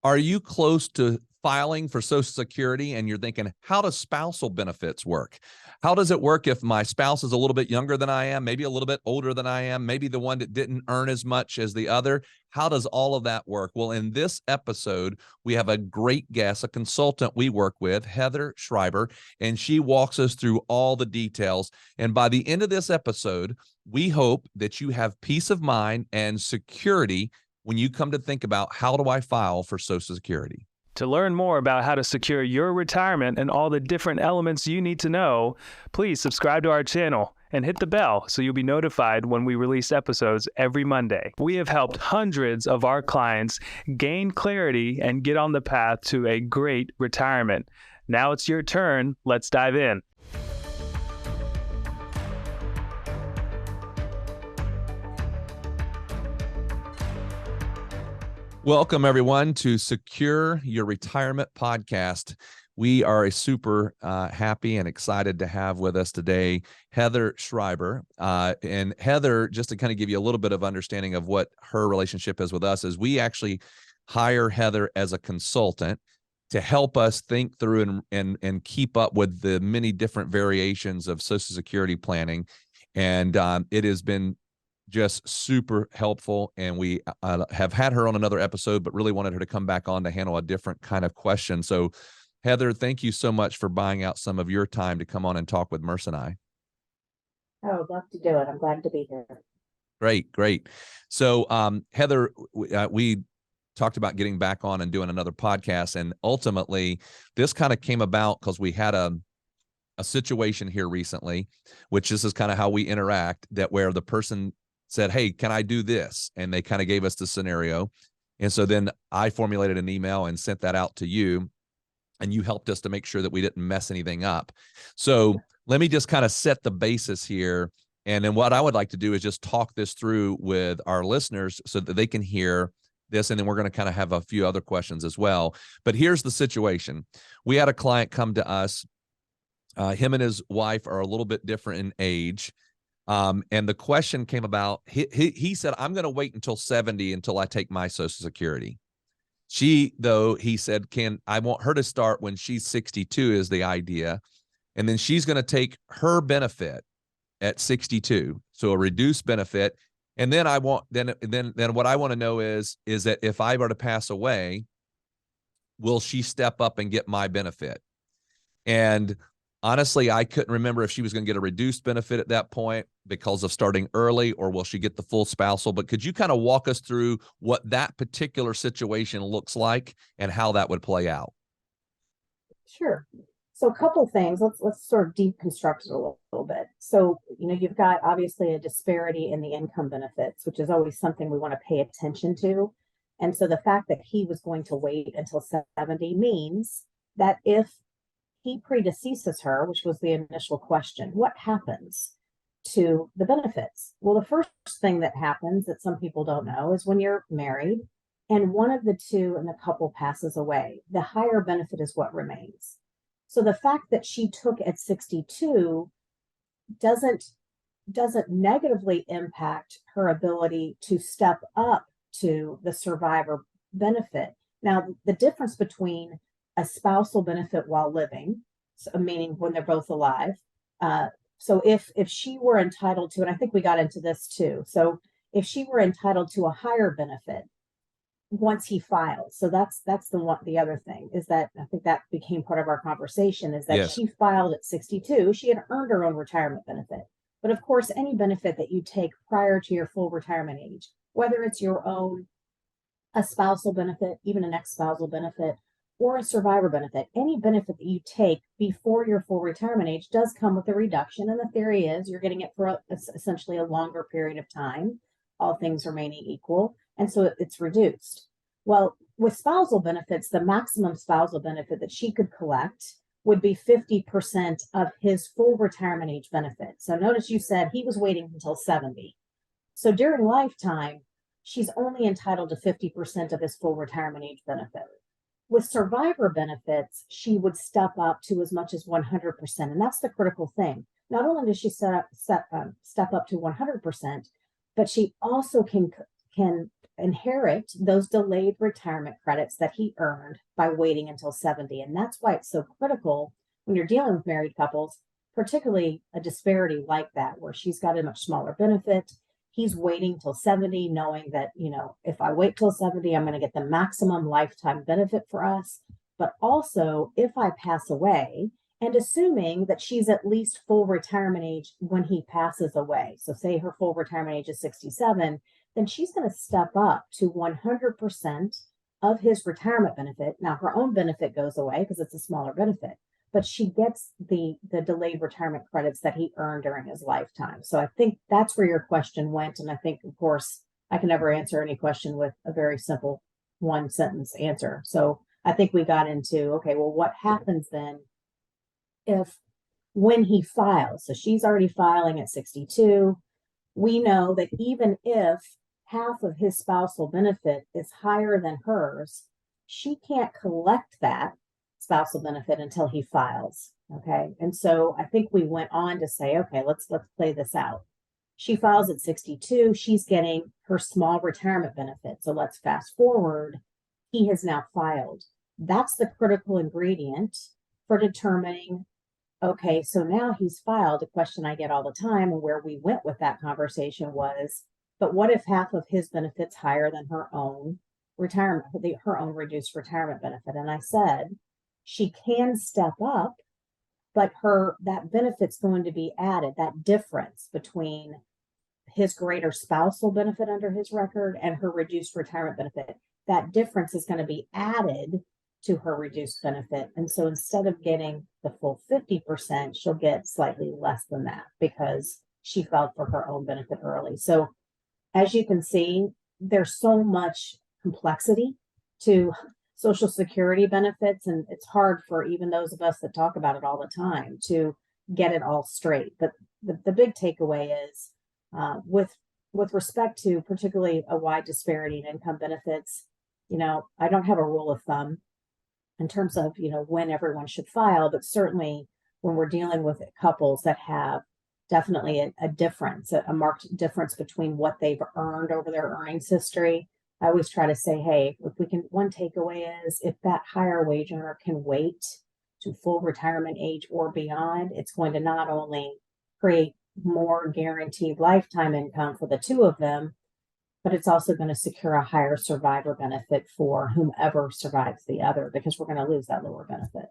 Are you close to filing for Social Security and you're thinking, how does spousal benefits work? How does it work if my spouse is a little bit younger than I am, maybe a little bit older than I am, maybe the one that didn't earn as much as the other? How does all of that work? Well, in this episode, we have a great guest, a consultant we work with, Heather Schreiber, and she walks us through all the details. And by the end of this episode, we hope that you have peace of mind and security when you come to think about, how do I file for Social Security? To learn more about how to secure your retirement and all the different elements you need to know, please subscribe to our channel and hit the bell so you'll be notified when we release episodes every Monday. We have helped hundreds of our clients gain clarity and get on the path to a great retirement. Now it's your turn. Let's dive in. Welcome, everyone, to Secure Your Retirement Podcast. We are super happy and excited to have with us today Heather Schreiber. And Heather, just to kind of give you a little bit of understanding of what her relationship is with us, is we actually hire Heather as a consultant to help us think through and keep up with the many different variations of Social Security planning. And it has been just super helpful. And we have had her on another episode, but really wanted her to come back on to handle a different kind of question. So Heather, thank you so much for buying out some of your time to come on and talk with Merce and I. Oh, I'd love to do it. I'm glad to be here. Great. So Heather, we talked about getting back on and doing another podcast. And ultimately, this kind of came about because we had a situation here recently, which this is kind of how we interact, that where the person said, hey, can I do this? And they kind of gave us the scenario. And so then I formulated an email and sent that out to you, and you helped us to make sure that we didn't mess anything up. So let me just kind of set the basis here. And then what I would like to do is just talk this through with our listeners so that they can hear this. And then we're going to kind of have a few other questions as well. But here's the situation. We had a client come to us. Him and his wife are a little bit different in age. And the question came about, he said, I'm going to wait until 70 until I take my Social Security. She, though, he said, I want her to start when she's 62 is the idea. And then she's going to take her benefit at 62. So a reduced benefit. And then then what I want to know is that if I were to pass away, will she step up and get my benefit? And honestly, I couldn't remember if she was going to get a reduced benefit at that point because of starting early, or will she get the full spousal? But could you kind of walk us through what that particular situation looks like and how that would play out? Sure. So a couple things. Let's sort of deconstruct it a little bit. So, you've got obviously a disparity in the income benefits, which is always something we want to pay attention to. And so the fact that he was going to wait until 70 means that if he predeceases her, which was the initial question, what happens to the benefits? Well, the first thing that happens that some people don't know is when you're married and one of the two in the couple passes away, the higher benefit is what remains. So the fact that she took at 62 doesn't negatively impact her ability to step up to the survivor benefit. Now, the difference between a spousal benefit while living, so meaning when they're both alive. So if she were entitled to, and I think we got into this too. So if she were entitled to a higher benefit once he filed, so that's the other thing is that I think that became part of our conversation is that Yes. She filed at 62. She had earned her own retirement benefit. But of course, any benefit that you take prior to your full retirement age, whether it's your own, a spousal benefit, even an ex-spousal benefit, or a survivor benefit, any benefit that you take before your full retirement age does come with a reduction. And the theory is you're getting it for essentially a longer period of time, all things remaining equal. And so it's reduced. Well, with spousal benefits, the maximum spousal benefit that she could collect would be 50% of his full retirement age benefit. So notice you said he was waiting until 70. So during lifetime, she's only entitled to 50% of his full retirement age benefit. With survivor benefits, she would step up to as much as 100%. And that's the critical thing. Not only does she step up to 100%, but she also can inherit those delayed retirement credits that he earned by waiting until 70. And that's why it's so critical when you're dealing with married couples, particularly a disparity like that, where she's got a much smaller benefit. He's waiting till 70, knowing that, if I wait till 70, I'm going to get the maximum lifetime benefit for us. But also, if I pass away, and assuming that she's at least full retirement age when he passes away, so say her full retirement age is 67, then she's going to step up to 100% of his retirement benefit. Now, her own benefit goes away because it's a smaller benefit, but she gets the delayed retirement credits that he earned during his lifetime. So I think that's where your question went. And I think, of course, I can never answer any question with a very simple one sentence answer. So I think we got into, okay, well, what happens then if when he files? So she's already filing at 62. We know that even if half of his spousal benefit is higher than hers, she can't collect that spousal benefit until he files. Okay. And so I think we went on to say, okay, let's play this out. She files at 62. She's getting her small retirement benefit. So let's fast forward. He has now filed. That's the critical ingredient for determining, okay, so now he's filed. A question I get all the time, and where we went with that conversation was, but what if half of his benefit's higher than her own retirement, her own reduced retirement benefit? And I said, she can step up, but that benefit's going to be added, that difference between his greater spousal benefit under his record and her reduced retirement benefit, that difference is going to be added to her reduced benefit. And so instead of getting the full 50%, she'll get slightly less than that because she filed for her own benefit early. So as you can see, there's so much complexity to Social Security benefits, and it's hard for even those of us that talk about it all the time to get it all straight. But the big takeaway is with respect to particularly a wide disparity in income benefits, I don't have a rule of thumb in terms of, when everyone should file, but certainly when we're dealing with couples that have definitely a difference, a marked difference between what they've earned over their earnings history, I always try to say, hey, if we can, one takeaway is if that higher wage earner can wait to full retirement age or beyond, it's going to not only create more guaranteed lifetime income for the two of them, but it's also going to secure a higher survivor benefit for whomever survives the other, because we're going to lose that lower benefit.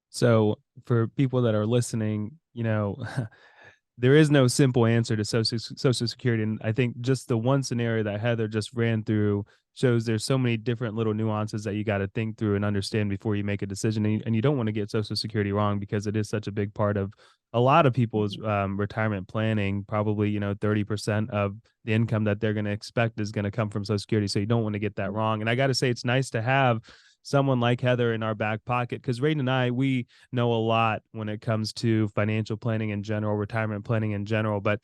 So for people that are listening, there is no simple answer to Social Security. And I think just the one scenario that Heather just ran through shows there's so many different little nuances that you got to think through and understand before you make a decision. And you don't want to get Social Security wrong because it is such a big part of a lot of people's retirement planning. Probably, 30% of the income that they're going to expect is going to come from Social Security. So you don't want to get that wrong. And I got to say, it's nice to have someone like Heather in our back pocket, because Raiden and I, we know a lot when it comes to financial planning in general, retirement planning in general, but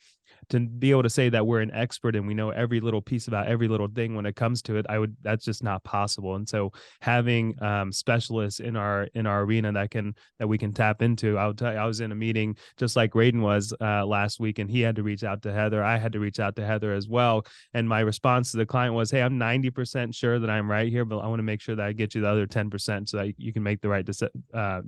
to be able to say that we're an expert and we know every little piece about every little thing when it comes to it, that's just not possible. And so having specialists in our arena that we can tap into. I'll tell you, I was in a meeting just like Raiden was last week, and he had to reach out to Heather. I had to reach out to Heather as well. And my response to the client was, hey, I'm 90% sure that I'm right here, but I want to make sure that I get you the other 10% so that you can make the right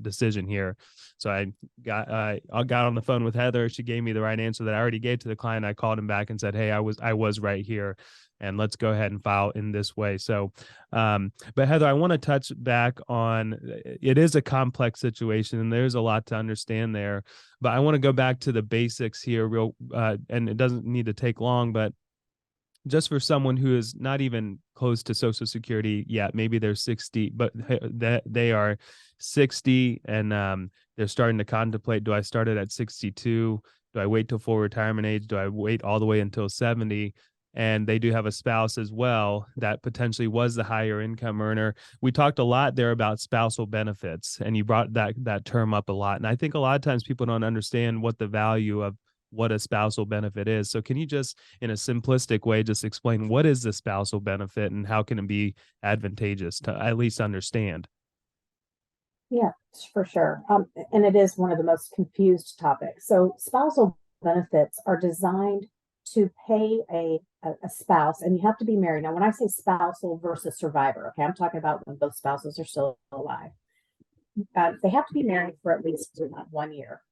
decision here. So I got on the phone with Heather. She gave me the right answer that I already gave to the client. I called him back and said, hey, I was right here, and let's go ahead and file in this way. So, but Heather, I want to touch back on, it is a complex situation and there's a lot to understand there, but I want to go back to the basics here and it doesn't need to take long, but just for someone who is not even close to Social Security yet, maybe they're 60, but they are 60 and they're starting to contemplate, do I start it at 62? Do I wait till full retirement age? Do I wait all the way until 70? And they do have a spouse as well that potentially was the higher income earner. We talked a lot there about spousal benefits, and you brought that term up a lot. And I think a lot of times people don't understand what the value of what a spousal benefit is. So can you just, in a simplistic way, just explain what is the spousal benefit and how can it be advantageous to at least understand? Yeah, for sure. And it is one of the most confused topics. So spousal benefits are designed to pay a a spouse, and you have to be married. Now, when I say spousal versus survivor, okay, I'm talking about when both spouses are still alive. They have to be married for at least 1 year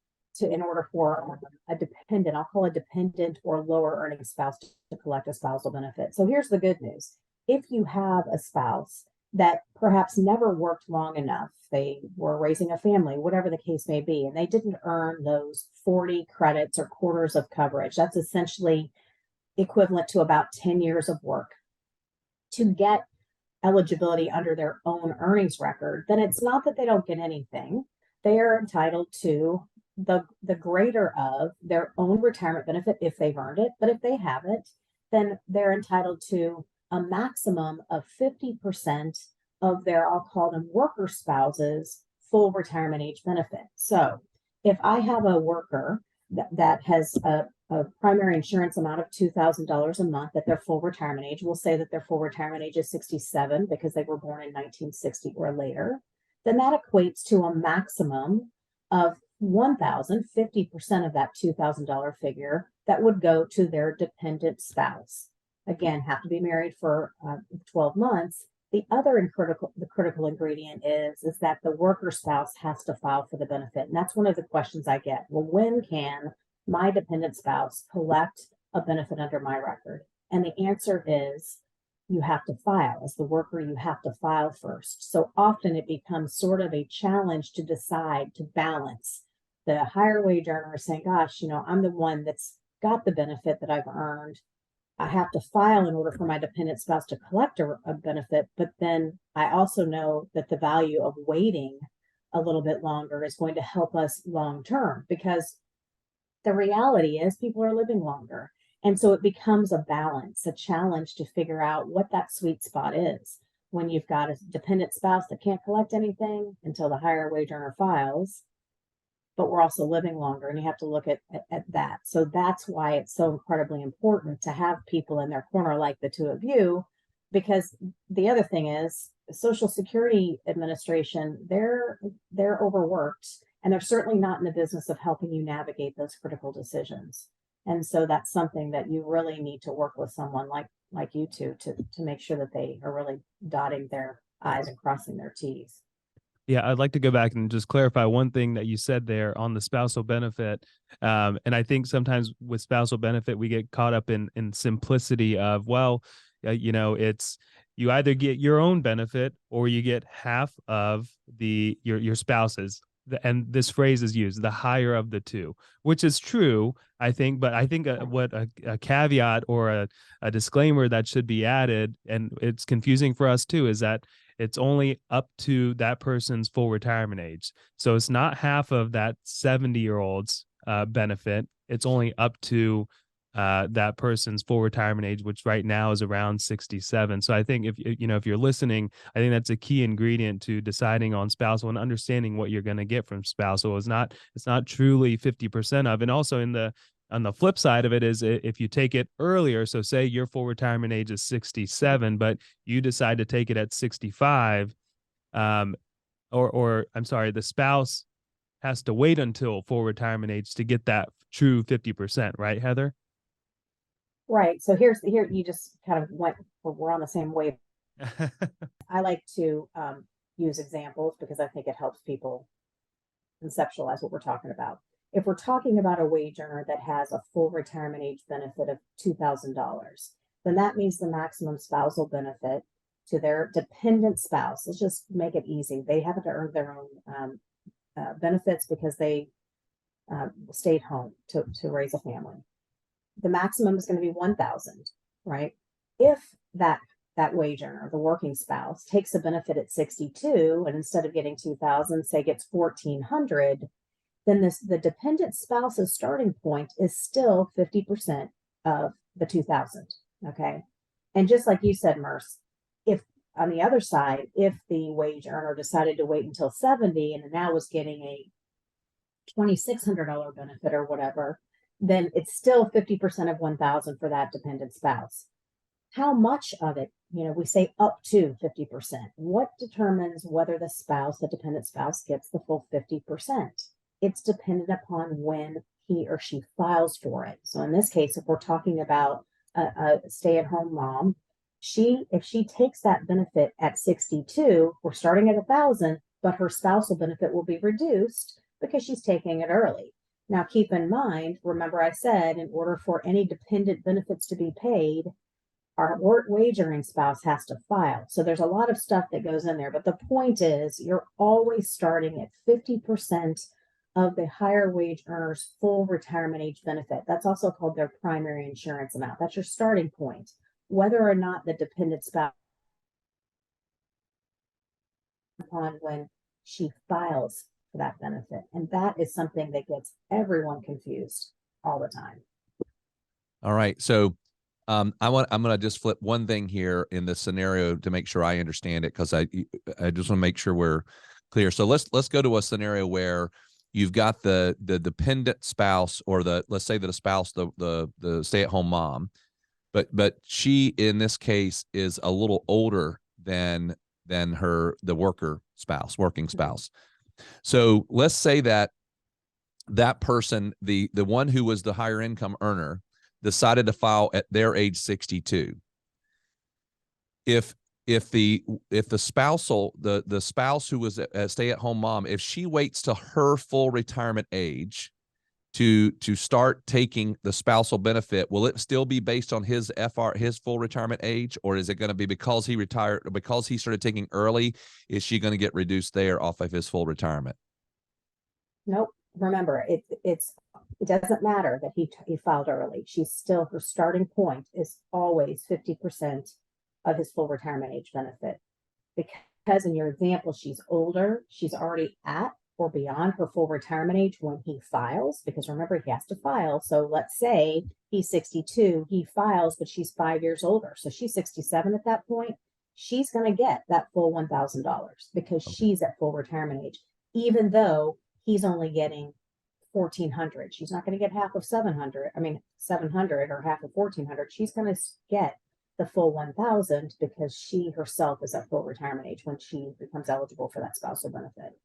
in order for a dependent, I'll call a dependent or lower earning spouse to collect a spousal benefit. So here's the good news. If you have a spouse that perhaps never worked long enough, they were raising a family, whatever the case may be, and they didn't earn those 40 credits or quarters of coverage, that's essentially equivalent to about 10 years of work to get eligibility under their own earnings record, then it's not that they don't get anything. They are entitled to the greater of their own retirement benefit if they've earned it. But if they haven't, then they're entitled to a maximum of 50% of their, I'll call them worker spouses, full retirement age benefit. So if I have a worker that has a primary insurance amount of $2,000 a month at their full retirement age, we'll say that their full retirement age is 67 because they were born in 1960 or later, then that equates to a maximum of 50% of that $2,000 figure that would go to their dependent spouse. Again, have to be married for 12 months. The other critical ingredient is that the worker spouse has to file for the benefit. And that's one of the questions I get. Well, when can my dependent spouse collect a benefit under my record? And the answer is you have to file. As the worker, you have to file first. So often it becomes sort of a challenge to decide to balance the higher wage earner saying, gosh, I'm the one that's got the benefit that I've earned. I have to file in order for my dependent spouse to collect a benefit. But then I also know that the value of waiting a little bit longer is going to help us long term, because the reality is people are living longer. And so it becomes a balance, a challenge to figure out what that sweet spot is when you've got a dependent spouse that can't collect anything until the higher wage earner files, but we're also living longer, and you have to look at that. So that's why it's so incredibly important to have people in their corner like the two of you, because the other thing is the Social Security Administration, they're overworked, and they're certainly not in the business of helping you navigate those critical decisions. And so that's something that you really need to work with someone like you two to make sure that they are really dotting their I's and crossing their T's. Yeah, I'd like to go back and just clarify one thing that you said there on the spousal benefit. And I think sometimes with spousal benefit, we get caught up in simplicity of, it's you either get your own benefit or you get half of your spouse's. And this phrase is used, the higher of the two, which is true, I think. But I think what a caveat or a disclaimer that should be added, and it's confusing for us too, is that it's only up to that person's full retirement age. So it's not half of that 70-year-old's benefit. It's only up to that person's full retirement age, which right now is around 67. So I think if you're listening, I think that's a key ingredient to deciding on spousal and understanding what you're going to get from spousal. It's not truly 50% of. And also on the flip side of it is if you take it earlier, so say your full retirement age is 67, but you decide to take it at 65, or I'm sorry, the spouse has to wait until full retirement age to get that true 50%, right, Heather? Right. So here you just kind of we're on the same wave. I like to use examples because I think it helps people conceptualize what we're talking about. If we're talking about a wage earner that has a full retirement age benefit of $2,000, then that means the maximum spousal benefit to their dependent spouse, let's just make it easy, they haven't earned their own benefits because they stayed home to raise a family. The maximum is going to be 1,000, right? If that wage earner, the working spouse, takes a benefit at 62 and instead of getting 2,000, say gets 1,400, then the dependent spouse's starting point is still 50% of the 2,000. Okay. And just like you said, Merce, if on the other side, if the wage earner decided to wait until 70 and now was getting a $2,600 benefit or whatever, then it's still 50% of 1,000 for that dependent spouse. How much of it, we say up to 50%. What determines whether the dependent spouse gets the full 50%? It's dependent upon when he or she files for it. So in this case, if we're talking about a stay-at-home mom, if she takes that benefit at 62, we're starting at 1,000, but her spousal benefit will be reduced because she's taking it early. Now, keep in mind, remember I said, in order for any dependent benefits to be paid, our wage earning spouse has to file. So there's a lot of stuff that goes in there, but the point is you're always starting at 50% of the higher wage earner's full retirement age benefit. That's also called their primary insurance amount. That's your starting point, whether or not the dependent spouse upon when she files for that benefit. And that is something that gets everyone confused all the time. All right. So I'm going to just flip one thing here in this scenario to make sure I understand it, because I just want to make sure we're clear. So let's go to a scenario where you've got the dependent spouse, or let's say that a spouse, the stay-at-home mom, but she in this case is a little older than the working spouse. So let's say that person, the one who was the higher income earner, decided to file at their age 62. If the spousal, the spouse who was a stay-at-home mom, if she waits to her full retirement age to start taking the spousal benefit, will it still be based on his full retirement age, or is it going to be because he retired, because he started taking early, is she going to get reduced there off of his full retirement? Nope. Remember, it doesn't matter that he filed early. She's still, her starting point is always 50% of his full retirement age benefit. Because in your example, she's older, she's already at or beyond her full retirement age when he files, because remember, he has to file. So let's say he's 62, he files, but she's 5 years older. So she's 67 at that point. She's going to get that full $1,000 because she's at full retirement age, even though he's only getting 1,400. She's not going to get half of 700. I mean, 700 or half of 1,400. She's going to get the full 1,000 because she herself is at full retirement age when she becomes eligible for that spousal benefit.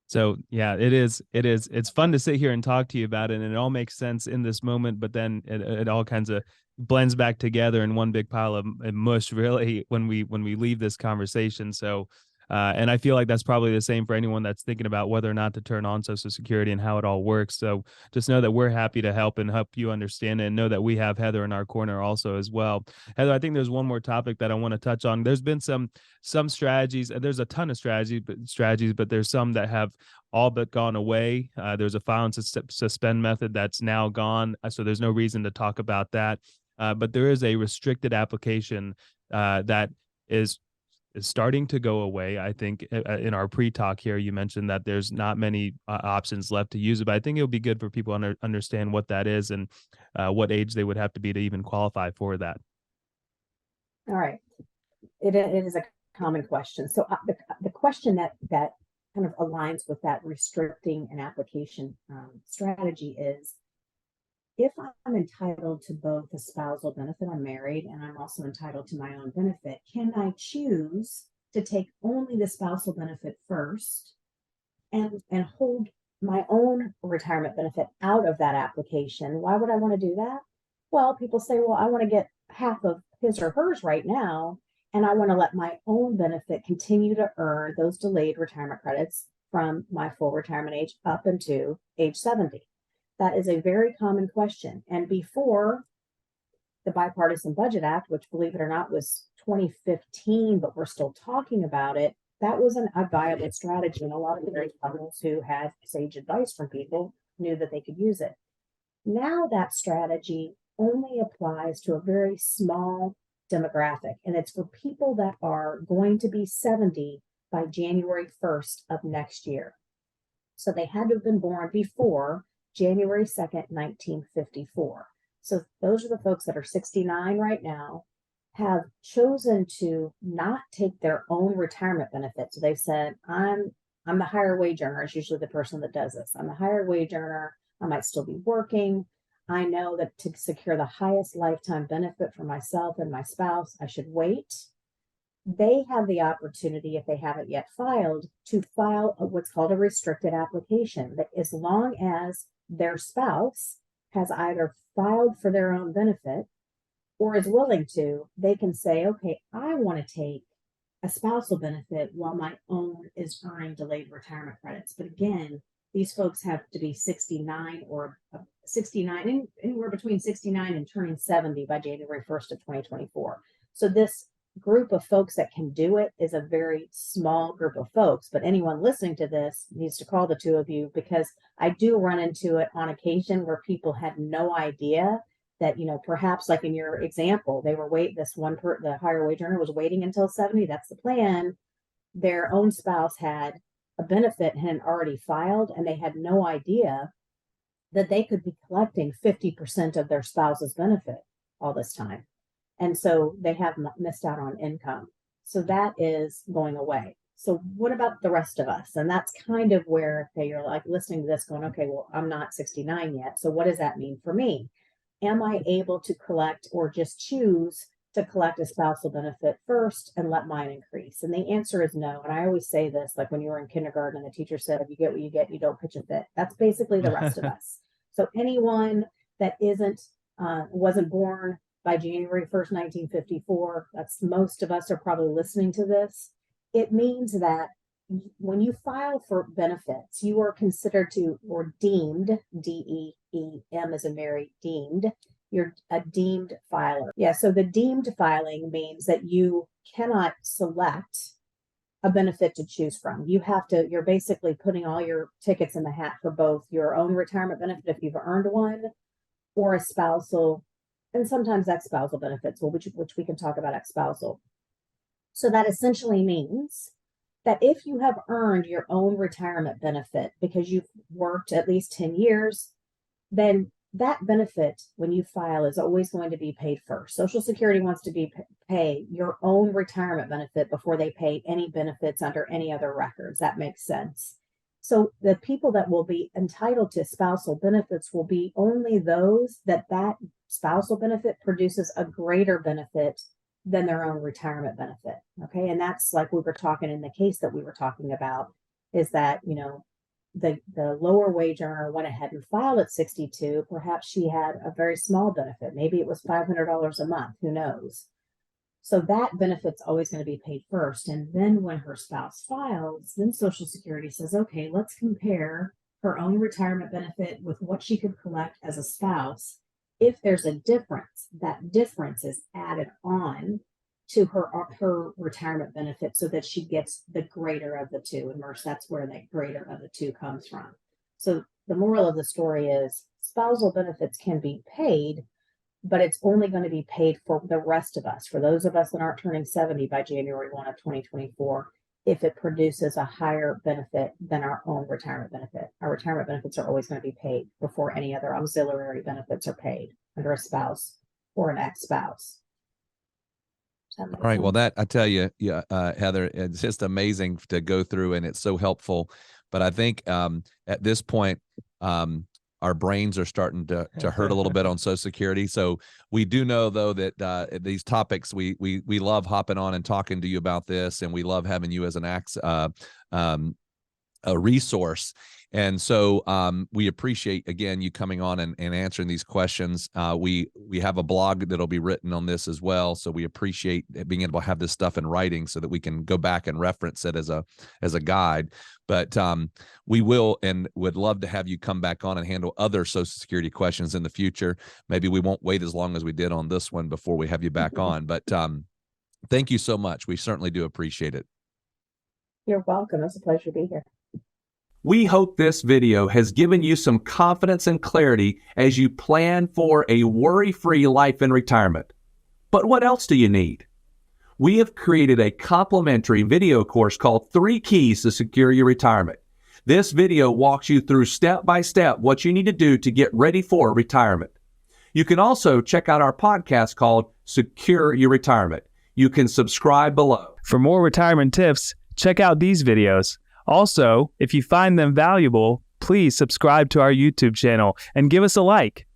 So yeah, it's fun to sit here and talk to you about it, and it all makes sense in this moment, but then it all kinds of blends back together in one big pile of mush, really, when we leave this conversation. So and I feel like that's probably the same for anyone that's thinking about whether or not to turn on Social Security and how it all works. So just know that we're happy to help you understand it, and know that we have Heather in our corner also as well. Heather, I think there's one more topic that I want to touch on. There's been some strategies, and there's a ton of strategies, but there's some that have all but gone away. There's a file and suspend method that's now gone, so there's no reason to talk about that. But there is a restricted application that is starting to go away. I think in our pre-talk here, you mentioned that there's not many options left to use it, but I think it would be good for people to understand what that is and what age they would have to be to even qualify for that. All right. It is a common question. So the question that kind of aligns with that restricting an application strategy is, if I'm entitled to both a spousal benefit, I'm married, and I'm also entitled to my own benefit, can I choose to take only the spousal benefit first and hold my own retirement benefit out of that application? Why would I want to do that? Well, people say, well, I want to get half of his or hers right now, and I want to let my own benefit continue to earn those delayed retirement credits from my full retirement age up into age 70. That is a very common question. And before the Bipartisan Budget Act, which, believe it or not, was 2015, but we're still talking about it, that was a viable strategy. And a lot of married couples who had sage advice from people knew that they could use it. Now that strategy only applies to a very small demographic, and it's for people that are going to be 70 by January 1st of next year. So they had to have been born before January 2nd, 1954. So those are the folks that are 69 right now, have chosen to not take their own retirement benefit. So they've said, I'm the higher wage earner. It's usually the person that does this. I'm the higher wage earner. I might still be working. I know that to secure the highest lifetime benefit for myself and my spouse, I should wait. They have the opportunity, if they haven't yet filed, to file what's called a restricted application, that as long as their spouse has either filed for their own benefit or is willing to, they can say, okay, I want to take a spousal benefit while my own is earning delayed retirement credits. But again, these folks have to be 69 or 69, anywhere between 69 and turning 70 by January 1st of 2024. So this group of folks that can do it is a very small group of folks, but anyone listening to this needs to call the two of you, because I do run into it on occasion where people had no idea that, perhaps like in your example, they were the higher wage earner was waiting until 70. That's the plan. Their own spouse had a benefit and had already filed, and they had no idea that they could be collecting 50% of their spouse's benefit all this time. And so they have missed out on income. So that is going away. So what about the rest of us? And that's kind of where, okay, you're like listening to this going, okay, well, I'm not 69 yet. So what does that mean for me? Am I able to collect or just choose to collect a spousal benefit first and let mine increase? And the answer is no. And I always say this, like when you were in kindergarten and the teacher said, if you get what you get, you don't pitch a fit. That's basically the rest of us. So anyone that wasn't born by January 1st, 1954, that's most of us are probably listening to this. It means that when you file for benefits, you are considered or deemed, D-E-E-M as in Mary, deemed. You're a deemed filer. Yeah, so the deemed filing means that you cannot select a benefit to choose from. You're basically putting all your tickets in the hat for both your own retirement benefit if you've earned one, or a spousal, and sometimes ex-spousal benefits, which we can talk about ex-spousal. So that essentially means that if you have earned your own retirement benefit because you've worked at least 10 years, then that benefit, when you file, is always going to be paid first. Social Security wants to pay your own retirement benefit before they pay any benefits under any other records. That makes sense. So the people that will be entitled to spousal benefits will be only those that spousal benefit produces a greater benefit than their own retirement benefit. Okay. And that's like we were talking in the case that we were talking about, is that, the lower wage earner went ahead and filed at 62. Perhaps she had a very small benefit. Maybe it was $500 a month. Who knows? So that benefit's always going to be paid first. And then when her spouse files, then Social Security says, okay, let's compare her own retirement benefit with what she could collect as a spouse. If there's a difference, that difference is added on to her retirement benefit so that she gets the greater of the two. And Merce, that's where that greater of the two comes from. So the moral of the story is spousal benefits can be paid, but it's only going to be paid for the rest of us, for those of us that aren't turning 70 by January 1 of 2024, if it produces a higher benefit than our own retirement benefit. Our retirement benefits are always going to be paid before any other auxiliary benefits are paid under a spouse or an ex-spouse. All right. Well, that I tell you, Heather, it's just amazing to go through, and it's so helpful. But I think at this point, our brains are starting to hurt a little bit on Social Security. So we do know, though, that these topics, we love hopping on and talking to you about this, and we love having you as a resource. And so we appreciate, again, you coming on and answering these questions. We have a blog that'll be written on this as well. So we appreciate being able to have this stuff in writing so that we can go back and reference it as a guide. But we will and would love to have you come back on and handle other Social Security questions in the future. Maybe we won't wait as long as we did on this one before we have you back on. But thank you so much. We certainly do appreciate it. You're welcome. It's a pleasure to be here. We hope this video has given you some confidence and clarity as you plan for a worry-free life in retirement. But what else do you need? We have created a complimentary video course called 3 Keys to Secure Your Retirement. This video walks you through step by step what you need to do to get ready for retirement. You can also check out our podcast called Secure Your Retirement. You can subscribe below. For more retirement tips, check out these videos. Also, if you find them valuable, please subscribe to our YouTube channel and give us a like.